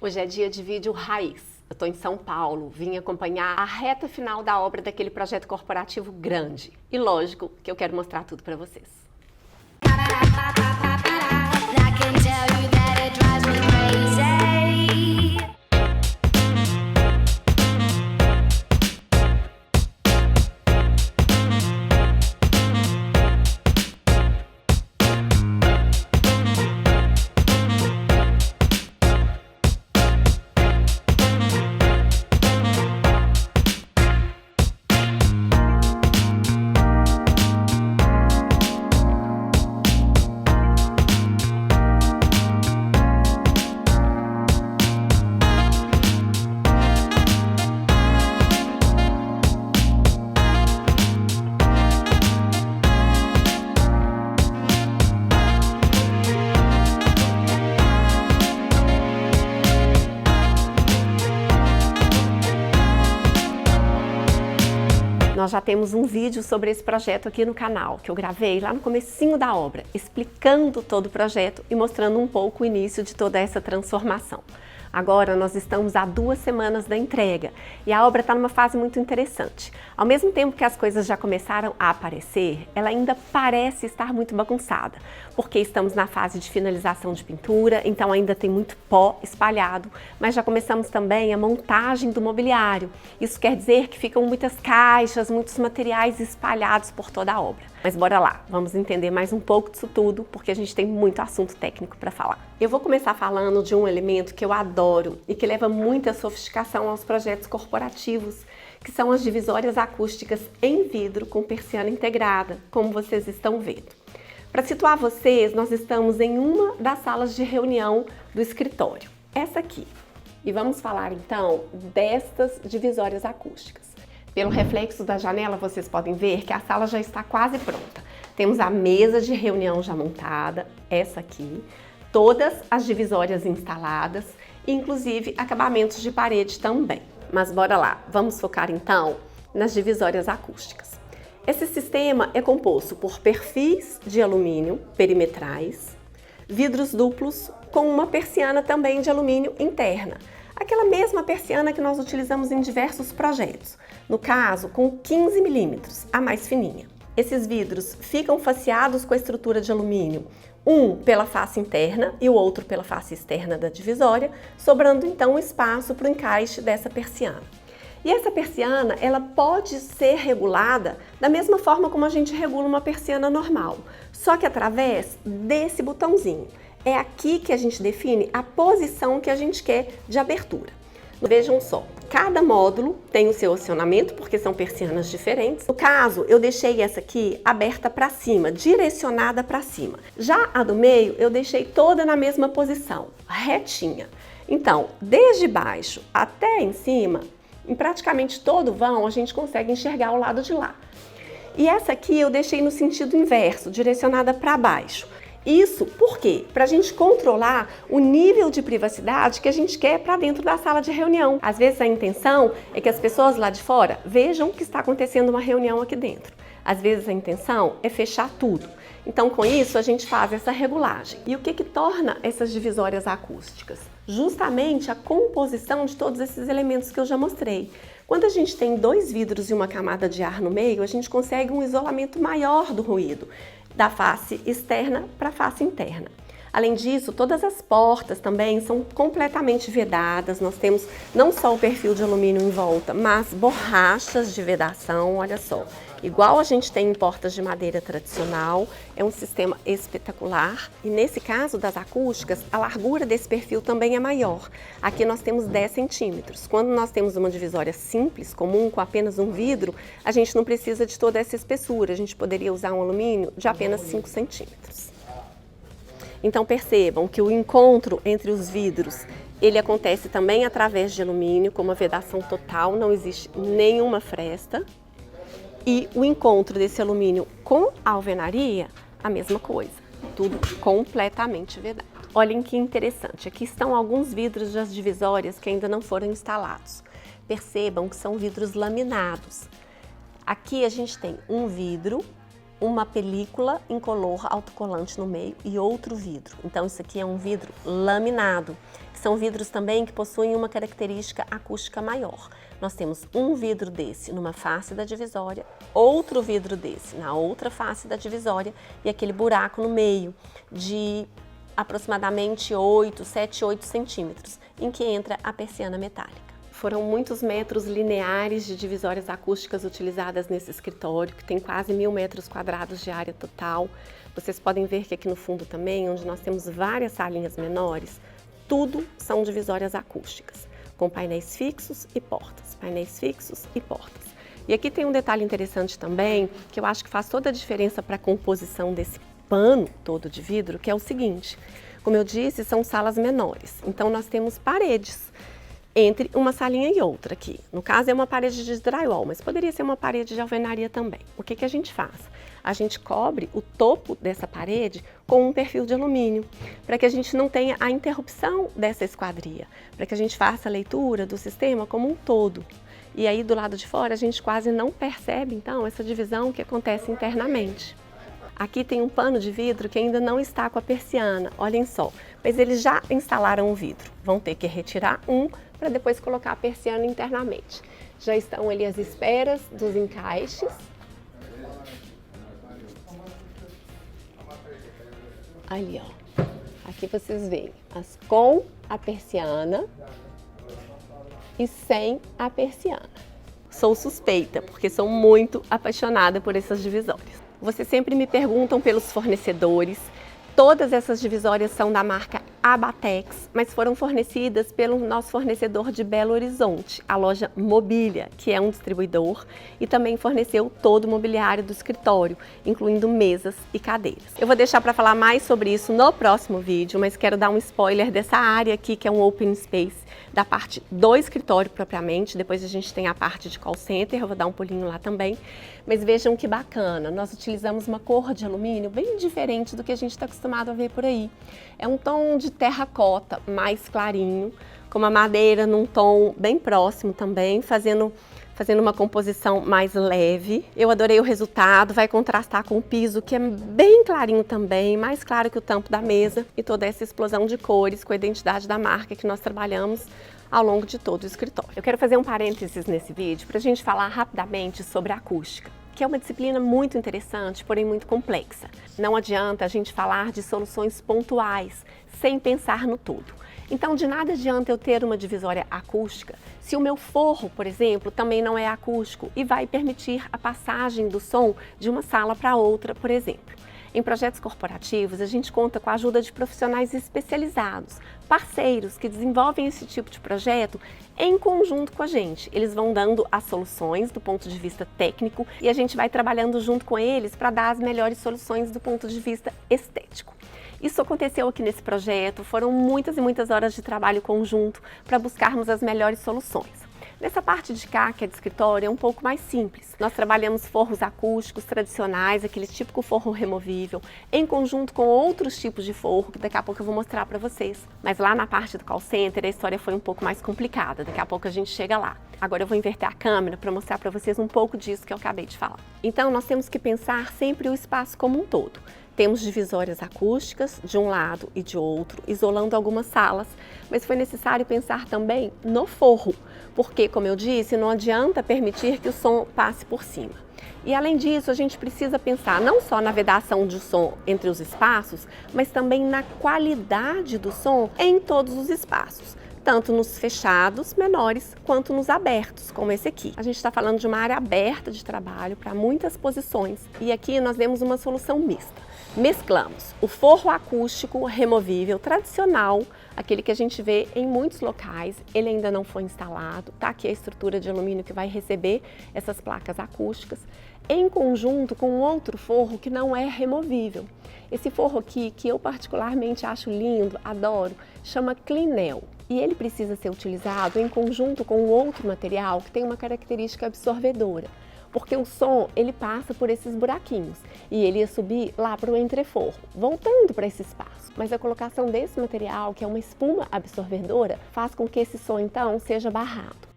Hoje é dia de vídeo raiz. Eu estou em São Paulo, vim acompanhar a reta final da obra daquele projeto corporativo grande. E lógico que eu quero mostrar tudo para vocês. Nós já temos um vídeo sobre esse projeto aqui no canal, que eu gravei lá no comecinho da obra, explicando todo o projeto e mostrando um pouco o início de toda essa transformação. Agora nós estamos há 2 semanas da entrega e a obra está numa fase muito interessante. Ao mesmo tempo que as coisas já começaram a aparecer, ela ainda parece estar muito bagunçada, porque estamos na fase de finalização de pintura, então ainda tem muito pó espalhado, mas já começamos também a montagem do mobiliário. Isso quer dizer que ficam muitas caixas, muitos materiais espalhados por toda a obra. Mas bora lá, vamos entender mais um pouco disso tudo, porque a gente tem muito assunto técnico para falar. Eu vou começar falando de um elemento que eu adoro e que leva muita sofisticação aos projetos corporativos, que são as divisórias acústicas em vidro com persiana integrada, como vocês estão vendo. Para situar vocês, nós estamos em uma das salas de reunião do escritório, essa aqui. E vamos falar então destas divisórias acústicas. Pelo reflexo da janela, vocês podem ver que a sala já está quase pronta. Temos a mesa de reunião já montada, essa aqui, todas as divisórias instaladas, inclusive acabamentos de parede também. Mas bora lá, vamos focar então nas divisórias acústicas. Esse sistema é composto por perfis de alumínio perimetrais, vidros duplos com uma persiana também de alumínio interna. Aquela mesma persiana que nós utilizamos em diversos projetos, no caso com 15 milímetros, a mais fininha. Esses vidros ficam faceados com a estrutura de alumínio, um pela face interna e o outro pela face externa da divisória, sobrando então espaço para o encaixe dessa persiana. E essa persiana, ela pode ser regulada da mesma forma como a gente regula uma persiana normal, só que através desse botãozinho. É aqui que a gente define a posição que a gente quer de abertura. Vejam só, cada módulo tem o seu acionamento, porque são persianas diferentes. No caso, eu deixei essa aqui aberta para cima, direcionada para cima. Já a do meio, eu deixei toda na mesma posição, retinha. Então, desde baixo até em cima, em praticamente todo o vão, a gente consegue enxergar o lado de lá. E essa aqui eu deixei no sentido inverso, direcionada para baixo. Isso por quê? Para a gente controlar o nível de privacidade que a gente quer para dentro da sala de reunião. Às vezes a intenção é que as pessoas lá de fora vejam que está acontecendo uma reunião aqui dentro. Às vezes a intenção é fechar tudo. Então com isso a gente faz essa regulagem. E o que torna essas divisórias acústicas? Justamente a composição de todos esses elementos que eu já mostrei. Quando a gente tem 2 vidros e uma camada de ar no meio, a gente consegue um isolamento maior do ruído, da face externa para a face interna. Além disso, todas as portas também são completamente vedadas. Nós temos não só o perfil de alumínio em volta, mas borrachas de vedação, olha só. Igual a gente tem em portas de madeira tradicional, é um sistema espetacular. E nesse caso das acústicas, a largura desse perfil também é maior. Aqui nós temos 10 centímetros. Quando nós temos uma divisória simples, comum, com apenas um vidro, a gente não precisa de toda essa espessura. A gente poderia usar um alumínio de apenas 5 centímetros. Então percebam que o encontro entre os vidros, ele acontece também através de alumínio, com uma vedação total, não existe nenhuma fresta. E o encontro desse alumínio com a alvenaria, a mesma coisa, tudo completamente vedado. Olhem que interessante, aqui estão alguns vidros das divisórias que ainda não foram instalados. Percebam que são vidros laminados. Aqui a gente tem um vidro uma película incolor autocolante no meio e outro vidro. Então isso aqui é um vidro laminado. São vidros também que possuem uma característica acústica maior. Nós temos um vidro desse numa face da divisória, outro vidro desse na outra face da divisória e aquele buraco no meio de aproximadamente 7, 8 centímetros, em que entra a persiana metálica. Foram muitos metros lineares de divisórias acústicas utilizadas nesse escritório, que tem quase 1000 metros quadrados de área total. Vocês podem ver que aqui no fundo também, onde nós temos várias salinhas menores, tudo são divisórias acústicas, com painéis fixos e portas, painéis fixos e portas. E aqui tem um detalhe interessante também, que eu acho que faz toda a diferença para a composição desse pano todo de vidro, que é o seguinte: como eu disse, são salas menores, então nós temos paredes entre uma salinha e outra aqui. No caso é uma parede de drywall, mas poderia ser uma parede de alvenaria também. O que que a gente faz? A gente cobre o topo dessa parede com um perfil de alumínio, para que a gente não tenha a interrupção dessa esquadria, para que a gente faça a leitura do sistema como um todo. E aí do lado de fora a gente quase não percebe então essa divisão que acontece internamente. Aqui tem um pano de vidro que ainda não está com a persiana, olhem só, mas eles já instalaram o vidro. Vão ter que retirar um para depois colocar a persiana internamente. Já estão ali as esperas dos encaixes. Ali, ó. Aqui vocês veem as com a persiana e sem a persiana. Sou suspeita, porque sou muito apaixonada por essas divisórias. Vocês sempre me perguntam pelos fornecedores. Todas essas divisórias são da marca Abatex, mas foram fornecidas pelo nosso fornecedor de Belo Horizonte, a loja Mobília, que é um distribuidor e também forneceu todo o mobiliário do escritório, incluindo mesas e cadeiras. Eu vou deixar para falar mais sobre isso no próximo vídeo, mas quero dar um spoiler dessa área aqui, que é um open space, da parte do escritório propriamente. Depois a gente tem a parte de call center, eu vou dar um pulinho lá também. Mas vejam que bacana, nós utilizamos uma cor de alumínio bem diferente do que a gente está acostumado a ver por aí. É um tom de terracota mais clarinho, com uma madeira num tom bem próximo também, fazendo uma composição mais leve. Eu adorei o resultado, vai contrastar com o piso, que é bem clarinho também, mais claro que o tampo da mesa, e toda essa explosão de cores com a identidade da marca que nós trabalhamos ao longo de todo o escritório. Eu quero fazer um parênteses nesse vídeo para a gente falar rapidamente sobre a acústica, que é uma disciplina muito interessante, porém muito complexa. Não adianta a gente falar de soluções pontuais, sem pensar no todo. Então, de nada adianta eu ter uma divisória acústica se o meu forro, por exemplo, também não é acústico e vai permitir a passagem do som de uma sala para outra, por exemplo. Em projetos corporativos, a gente conta com a ajuda de profissionais especializados, parceiros que desenvolvem esse tipo de projeto em conjunto com a gente. Eles vão dando as soluções do ponto de vista técnico e a gente vai trabalhando junto com eles para dar as melhores soluções do ponto de vista estético. Isso aconteceu aqui nesse projeto, foram muitas e muitas horas de trabalho conjunto para buscarmos as melhores soluções. Nessa parte de cá, que é de escritório, é um pouco mais simples. Nós trabalhamos forros acústicos tradicionais, aquele típico forro removível, em conjunto com outros tipos de forro, que daqui a pouco eu vou mostrar para vocês. Mas lá na parte do call center, a história foi um pouco mais complicada. Daqui a pouco a gente chega lá. Agora eu vou inverter a câmera para mostrar para vocês um pouco disso que eu acabei de falar. Então, nós temos que pensar sempre o espaço como um todo. Temos divisórias acústicas de um lado e de outro, isolando algumas salas, mas foi necessário pensar também no forro, porque, como eu disse, não adianta permitir que o som passe por cima. E além disso, a gente precisa pensar não só na vedação de som entre os espaços, mas também na qualidade do som em todos os espaços, tanto nos fechados menores quanto nos abertos, como esse aqui. A gente está falando de uma área aberta de trabalho para muitas posições e aqui nós demos uma solução mista. Mesclamos o forro acústico removível tradicional, aquele que a gente vê em muitos locais, ele ainda não foi instalado, tá aqui a estrutura de alumínio que vai receber essas placas acústicas, em conjunto com outro forro que não é removível. Esse forro aqui, que eu particularmente acho lindo, adoro, chama Clinel. E ele precisa ser utilizado em conjunto com outro material que tem uma característica absorvedora, porque o som ele passa por esses buraquinhos e ele ia subir lá para o entreforro, voltando para esse espaço. Mas a colocação desse material, que é uma espuma absorvedora, faz com que esse som então seja barrado.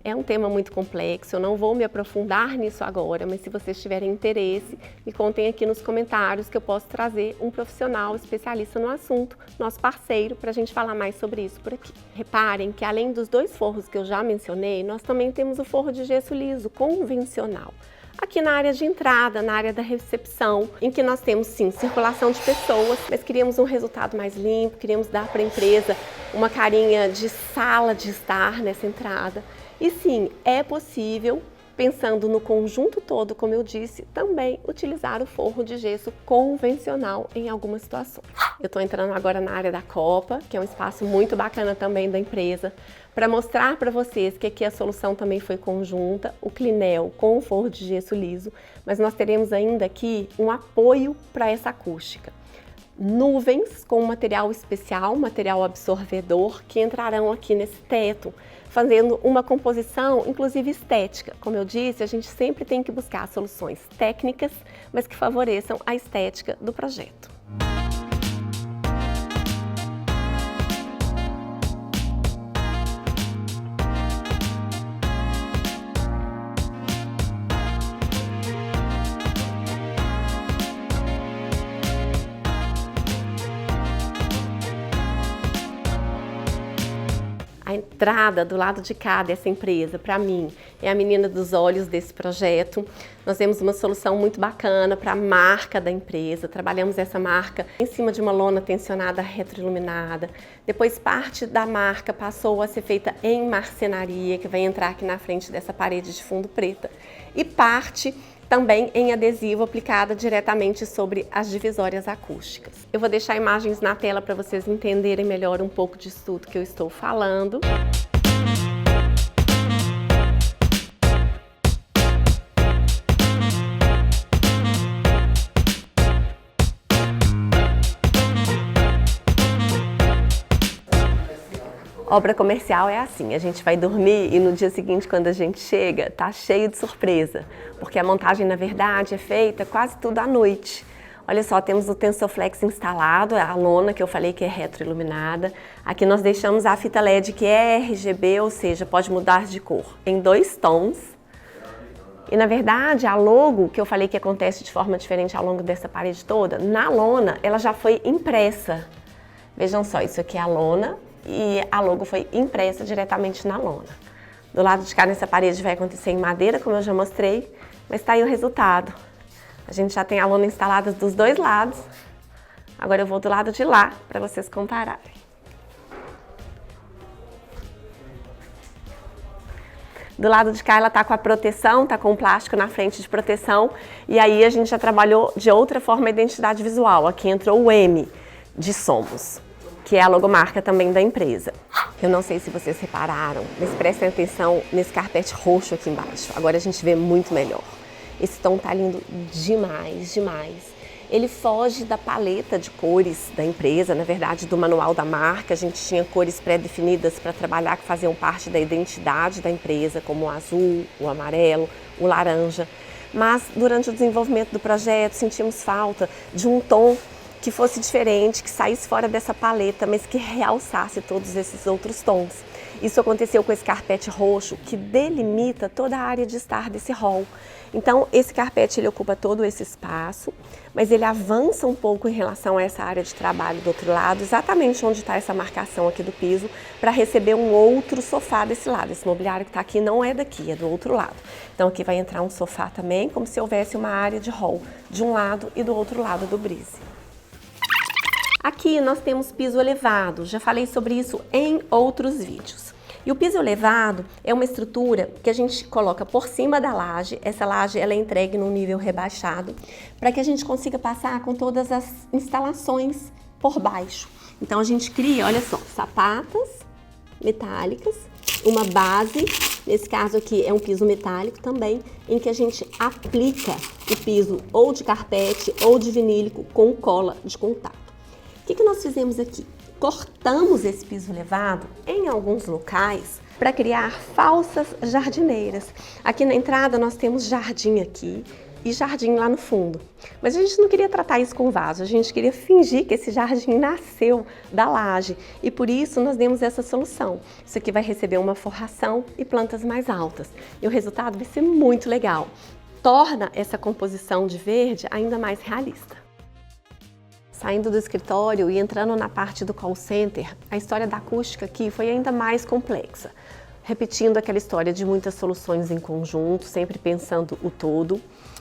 É um tema muito complexo, eu não vou me aprofundar nisso agora, mas se vocês tiverem interesse, me contem aqui nos comentários que eu posso trazer um profissional especialista no assunto, nosso parceiro, para a gente falar mais sobre isso por aqui. Reparem que além dos 2 forros que eu já mencionei, nós também temos o forro de gesso liso convencional. Aqui na área de entrada, na área da recepção, em que nós temos sim circulação de pessoas, mas queríamos um resultado mais limpo, queríamos dar para a empresa uma carinha de sala de estar nessa entrada. E sim, é possível, pensando no conjunto todo, como eu disse, também utilizar o forro de gesso convencional em algumas situações. Eu estou entrando agora na área da copa, que é um espaço muito bacana também da empresa, para mostrar para vocês que aqui a solução também foi conjunta, o clinel com o forro de gesso liso, mas nós teremos ainda aqui um apoio para essa acústica. Nuvens com material especial, material absorvedor, que entrarão aqui nesse teto, fazendo uma composição, inclusive estética. Como eu disse, a gente sempre tem que buscar soluções técnicas, mas que favoreçam a estética do projeto. A entrada do lado de cá dessa empresa, para mim, é a menina dos olhos desse projeto. Nós temos uma solução muito bacana para a marca da empresa. Trabalhamos essa marca em cima de uma lona tensionada retroiluminada. Depois parte da marca passou a ser feita em marcenaria, que vai entrar aqui na frente dessa parede de fundo preta. E parte também em adesivo aplicada diretamente sobre as divisórias acústicas. Eu vou deixar imagens na tela para vocês entenderem melhor um pouco disso tudo que eu estou falando. Obra comercial é assim, a gente vai dormir e no dia seguinte, quando a gente chega, tá cheio de surpresa, porque a montagem, na verdade, é feita quase tudo à noite. Olha só, temos o Tensorflex instalado, a lona que eu falei que é retroiluminada. Aqui nós deixamos a fita LED que é RGB, ou seja, pode mudar de cor em 2 tons. E na verdade, a logo, que eu falei que acontece de forma diferente ao longo dessa parede toda, na lona ela já foi impressa. Vejam só, isso aqui é a lona. E a logo foi impressa diretamente na lona. Do lado de cá, nessa parede, vai acontecer em madeira, como eu já mostrei, mas tá aí o resultado. A gente já tem a lona instalada dos 2 lados. Agora eu vou do lado de lá, para vocês compararem. Do lado de cá ela tá com a proteção, tá com o plástico na frente de proteção. E aí a gente já trabalhou de outra forma a identidade visual. Aqui entrou o M de Somos, que é a logomarca também da empresa. Eu não sei se vocês repararam, mas prestem atenção nesse carpete roxo aqui embaixo. Agora a gente vê muito melhor. Esse tom tá lindo demais, demais. Ele foge da paleta de cores da empresa, na verdade do manual da marca. A gente tinha cores pré-definidas para trabalhar que faziam parte da identidade da empresa, como o azul, o amarelo, o laranja. Mas durante o desenvolvimento do projeto sentimos falta de um tom que fosse diferente, que saísse fora dessa paleta, mas que realçasse todos esses outros tons. Isso aconteceu com esse carpete roxo, que delimita toda a área de estar desse hall. Então, esse carpete ele ocupa todo esse espaço, mas ele avança um pouco em relação a essa área de trabalho do outro lado, exatamente onde está essa marcação aqui do piso, para receber um outro sofá desse lado. Esse mobiliário que está aqui não é daqui, é do outro lado. Então, aqui vai entrar um sofá também, como se houvesse uma área de hall de um lado e do outro lado do brise. Aqui nós temos piso elevado, já falei sobre isso em outros vídeos. E o piso elevado é uma estrutura que a gente coloca por cima da laje. Essa laje ela é entregue num nível rebaixado, para que a gente consiga passar com todas as instalações por baixo. Então a gente cria, olha só, sapatas metálicas, uma base, nesse caso aqui é um piso metálico também, em que a gente aplica o piso ou de carpete ou de vinílico com cola de contato. O que nós fizemos aqui? Cortamos esse piso elevado em alguns locais para criar falsas jardineiras. Aqui na entrada nós temos jardim aqui, e jardim lá no fundo. Mas a gente não queria tratar isso com vaso, a gente queria fingir que esse jardim nasceu da laje e por isso nós demos essa solução. Isso aqui vai receber uma forração e plantas mais altas e o resultado vai ser muito legal. Torna essa composição de verde ainda mais realista. Saindo do escritório e entrando na parte do call center, a história da acústica aqui foi ainda mais complexa. Repetindo aquela história de muitas soluções em conjunto, sempre pensando o todo.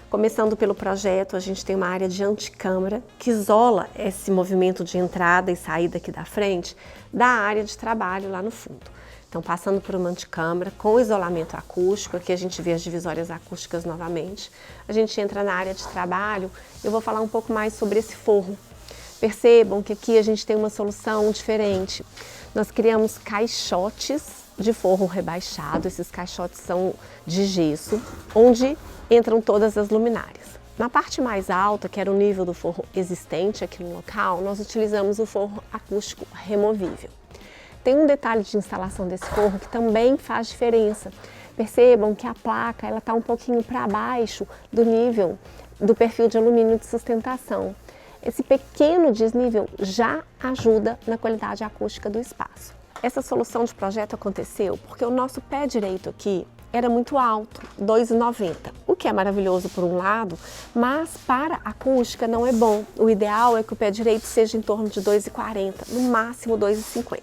Começando pelo projeto, a gente tem uma área de anticâmara que isola esse movimento de entrada e saída aqui da frente da área de trabalho lá no fundo. Então, passando por uma anticâmara com isolamento acústico, aqui a gente vê as divisórias acústicas novamente. A gente entra na área de trabalho, eu vou falar um pouco mais sobre esse forro. Percebam que aqui a gente tem uma solução diferente. Nós criamos caixotes de forro rebaixado, esses caixotes são de gesso, onde entram todas as luminárias. Na parte mais alta, que era o nível do forro existente aqui no local, nós utilizamos o forro acústico removível. Tem um detalhe de instalação desse forro que também faz diferença. Percebam que a placa está um pouquinho para baixo do nível do perfil de alumínio de sustentação. Esse pequeno desnível já ajuda na qualidade acústica do espaço. Essa solução de projeto aconteceu porque o nosso pé direito aqui era muito alto, 2,90, o que é maravilhoso por um lado, mas para a acústica não é bom. O ideal é que o pé direito seja em torno de 2,40, no máximo 2,50.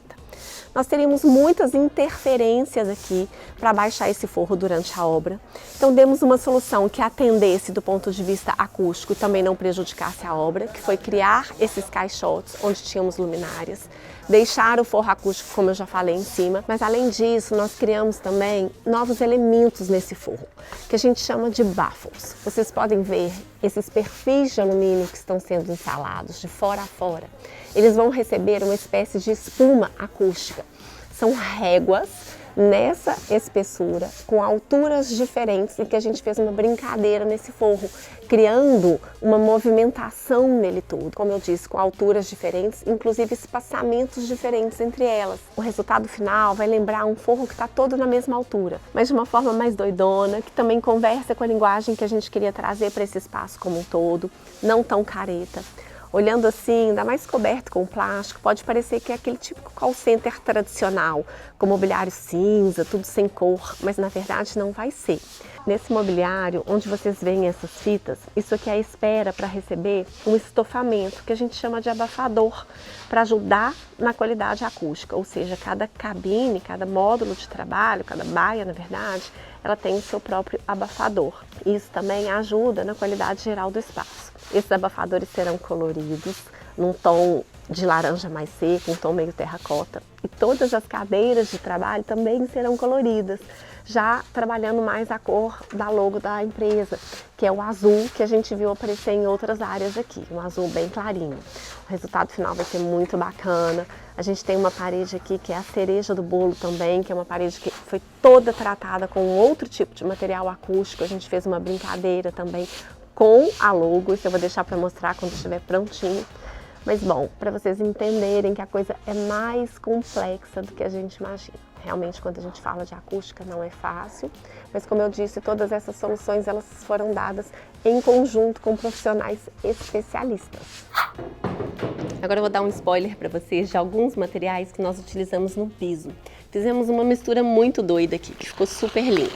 Nós teríamos muitas interferências aqui para baixar esse forro durante a obra. Então demos uma solução que atendesse do ponto de vista acústico e também não prejudicasse a obra, que foi criar esses caixotes onde tínhamos luminárias, deixar o forro acústico, como eu já falei, em cima, mas além disso nós criamos também novos elementos nesse forro, que a gente chama de baffles. Vocês podem ver esses perfis de alumínio que estão sendo instalados de fora a fora. Eles vão receber uma espécie de espuma acústica. São réguas nessa espessura, com alturas diferentes, e que a gente fez uma brincadeira nesse forro, criando uma movimentação nele todo. Como eu disse, com alturas diferentes, inclusive espaçamentos diferentes entre elas. O resultado final vai lembrar um forro que está todo na mesma altura, mas de uma forma mais doidona, que também conversa com a linguagem que a gente queria trazer para esse espaço como um todo, não tão careta. Olhando assim, ainda mais coberto com plástico, pode parecer que é aquele típico call center tradicional, com mobiliário cinza, tudo sem cor, mas na verdade não vai ser. Nesse mobiliário, onde vocês veem essas fitas, isso aqui é a espera para receber um estofamento, que a gente chama de abafador, para ajudar na qualidade acústica, ou seja, cada cabine, cada módulo de trabalho, cada baia, na verdade, ela tem o seu próprio abafador. Isso também ajuda na qualidade geral do espaço. Esses abafadores serão coloridos, num tom de laranja mais seco, um tom meio terracota. E todas as cadeiras de trabalho também serão coloridas, já trabalhando mais a cor da logo da empresa, que é o azul que a gente viu aparecer em outras áreas aqui, um azul bem clarinho. O resultado final vai ser muito bacana. A gente tem uma parede aqui que é a cereja do bolo também, que é uma parede que foi toda tratada com outro tipo de material acústico. A gente fez uma brincadeira também com a logo, isso eu vou deixar para mostrar quando estiver prontinho. Mas bom, para vocês entenderem que a coisa é mais complexa do que a gente imagina. Realmente, quando a gente fala de acústica, não é fácil, mas como eu disse, todas essas soluções elas foram dadas em conjunto com profissionais especialistas. Agora eu vou dar um spoiler para vocês de alguns materiais que nós utilizamos no piso. Fizemos uma mistura muito doida aqui, que ficou super lindo.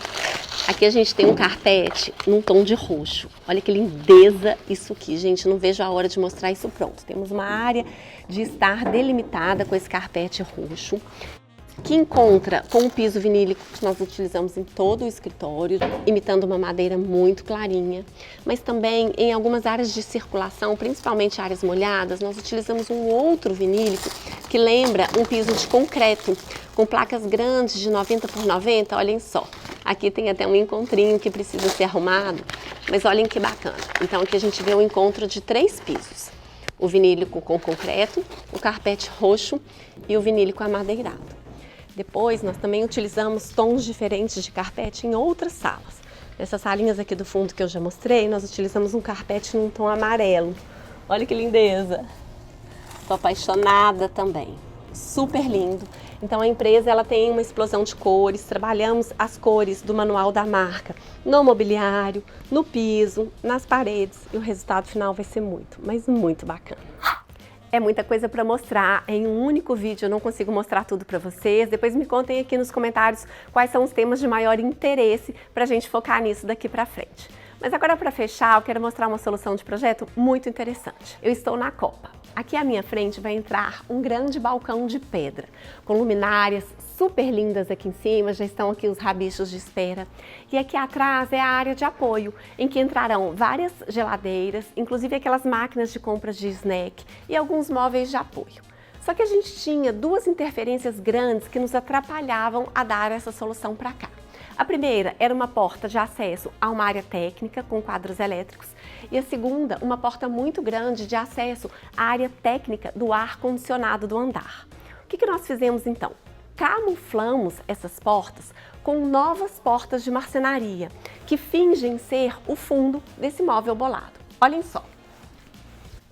Aqui a gente tem um carpete num tom de roxo. Olha que lindeza isso aqui, gente. Não vejo a hora de mostrar isso pronto. Temos uma área de estar delimitada com esse carpete roxo, que encontra com o piso vinílico que nós utilizamos em todo o escritório, imitando uma madeira muito clarinha, mas também em algumas áreas de circulação, principalmente áreas molhadas, nós utilizamos um outro vinílico que lembra um piso de concreto, com placas grandes de 90 por 90, olhem só. Aqui tem até um encontrinho que precisa ser arrumado, mas olhem que bacana. Então aqui a gente vê um encontro de 3 pisos. O vinílico com concreto, o carpete roxo e o vinílico amadeirado. Depois nós também utilizamos tons diferentes de carpete em outras salas. Nessas salinhas aqui do fundo que eu já mostrei, nós utilizamos um carpete num tom amarelo. Olha que lindeza! Estou apaixonada também. Super lindo. Então a empresa ela tem uma explosão de cores, trabalhamos as cores do manual da marca no mobiliário, no piso, nas paredes e o resultado final vai ser muito, mas muito bacana. É muita coisa para mostrar em um único vídeo, eu não consigo mostrar tudo para vocês. Depois me contem aqui nos comentários quais são os temas de maior interesse para a gente focar nisso daqui para frente. Mas agora para fechar, eu quero mostrar uma solução de projeto muito interessante. Eu estou na Copa. Aqui à minha frente vai entrar um grande balcão de pedra, com luminárias super lindas aqui em cima, já estão aqui os rabichos de espera. E aqui atrás é a área de apoio, em que entrarão várias geladeiras, inclusive aquelas máquinas de compras de snack e alguns móveis de apoio. Só que a gente tinha duas interferências grandes que nos atrapalhavam a dar essa solução para cá. A primeira era uma porta de acesso a uma área técnica com quadros elétricos e a segunda, uma porta muito grande de acesso à área técnica do ar-condicionado do andar. O que nós fizemos então? Camuflamos essas portas com novas portas de marcenaria que fingem ser o fundo desse móvel bolado. Olhem só.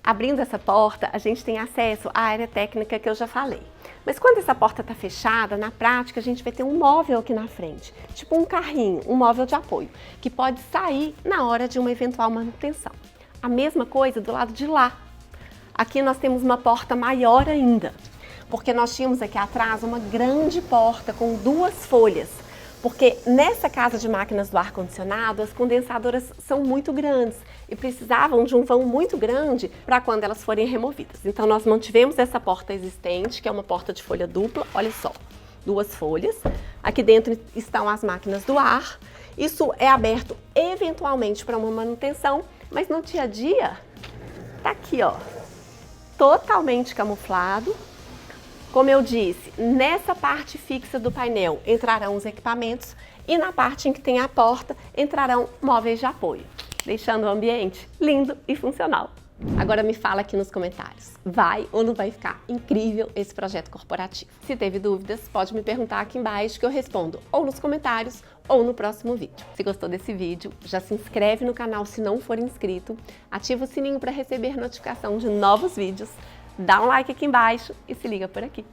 Abrindo essa porta, a gente tem acesso à área técnica que eu já falei. Mas quando essa porta está fechada, na prática a gente vai ter um móvel aqui na frente, tipo um carrinho, um móvel de apoio, que pode sair na hora de uma eventual manutenção. A mesma coisa do lado de lá. Aqui nós temos uma porta maior ainda, porque nós tínhamos aqui atrás uma grande porta com duas folhas. Porque nessa casa de máquinas do ar-condicionado, as condensadoras são muito grandes e precisavam de um vão muito grande para quando elas forem removidas. Então nós mantivemos essa porta existente, que é uma porta de folha dupla, olha só, duas folhas. Aqui dentro estão as máquinas do ar. Isso é aberto eventualmente para uma manutenção, mas no dia a dia tá aqui, ó, totalmente camuflado. Como eu disse, nessa parte fixa do painel entrarão os equipamentos e na parte em que tem a porta entrarão móveis de apoio, deixando o ambiente lindo e funcional. Agora me fala aqui nos comentários, vai ou não vai ficar incrível esse projeto corporativo? Se teve dúvidas, pode me perguntar aqui embaixo que eu respondo ou nos comentários ou no próximo vídeo. Se gostou desse vídeo, já se inscreve no canal se não for inscrito, ativa o sininho para receber notificação de novos vídeos, dá um like aqui embaixo e se liga por aqui.